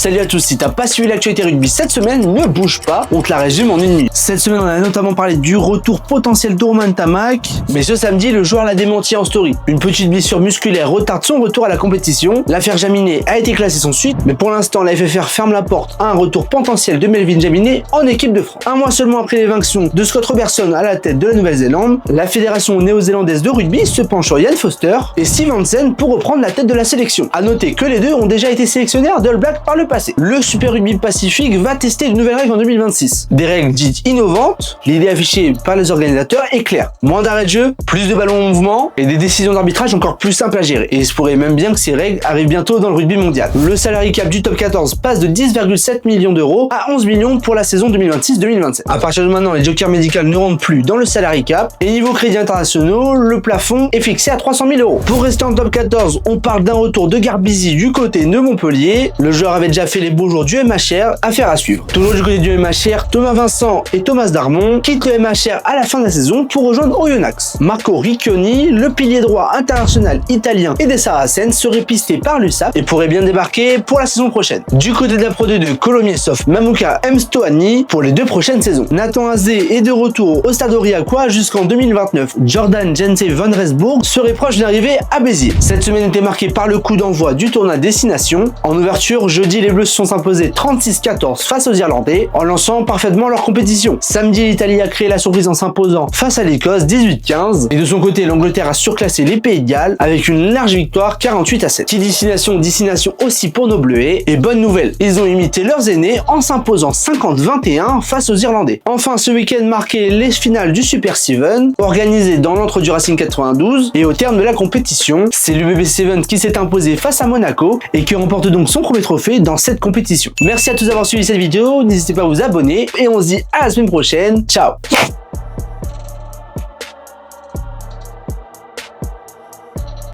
Salut à tous, si t'as pas suivi l'actualité rugby cette semaine, ne bouge pas, on te la résume en une minute. Cette semaine, on a notamment parlé du retour potentiel d'Oroman Ntamack, mais ce samedi, le joueur l'a démenti en story. Une petite blessure musculaire retarde son retour à la compétition. L'affaire Jaminet a été classée sans suite, mais pour l'instant, la FFR ferme la porte à un retour potentiel de Melvin Jaminet en équipe de France. Un mois seulement après l'éviction de Scott Robertson à la tête de la Nouvelle-Zélande, la fédération néo-zélandaise de rugby se penche sur Ian Foster et Steve Hansen pour reprendre la tête de la sélection. A noter que les deux ont déjà été sélectionnaires d'All Black par le passé. Le Super Rugby Pacifique va tester une nouvelle règle en 2026. Des règles dites innovantes, l'idée affichée par les organisateurs est claire. Moins d'arrêts de jeu, plus de ballons en mouvement et des décisions d'arbitrage encore plus simples à gérer. Et il se pourrait même bien que ces règles arrivent bientôt dans le rugby mondial. Le salary cap du top 14 passe de 10,7 millions d'euros à 11 millions pour la saison 2026-2027. À partir de maintenant, les jokers médicaux ne rentrent plus dans le salary cap et niveau crédits internationaux, le plafond est fixé à 300 000 euros. Pour rester en top 14, on parle d'un retour de Garbizi du côté de Montpellier. Le joueur avait déjà fait les beaux jours du MHR, affaire à suivre. Toujours du côté du MHR, Thomas Vincent et Thomas Darmon quittent le MHR à la fin de la saison pour rejoindre Oyonnax. Marco Riccioni, le pilier droit international italien et des Saracens, serait pisté par l'USAP et pourrait bien débarquer pour la saison prochaine. Du côté de la Pro 2 de Colomiers-Soft, Mamuka Mstoani pour les 2 prochaines saisons. Nathan Azé est de retour au Stade Aurillacois jusqu'en 2029. Jordan Jense van Resburg serait proche d'arriver à Béziers. Cette semaine était marquée par le coup d'envoi du tournoi Destination. En ouverture, jeudi, les Bleus se sont imposés 36-14 face aux Irlandais en lançant parfaitement leur compétition. Samedi, l'Italie a créé la surprise en s'imposant face à l'Écosse 18-15 et de son côté, l'Angleterre a surclassé les Pays de Galles avec une large victoire 48-7. Qui destination aussi pour nos Bleuets et bonne nouvelle, ils ont imité leurs aînés en s'imposant 50-21 face aux Irlandais. Enfin, ce week-end marquait les finales du Super 7 organisées dans l'antre du Racing 92 et au terme de la compétition, c'est l'UBB 7 qui s'est imposé face à Monaco et qui remporte donc son premier trophée dans cette compétition. Merci à tous d'avoir suivi cette vidéo, n'hésitez pas à vous abonner et on se dit à la semaine prochaine. Ciao.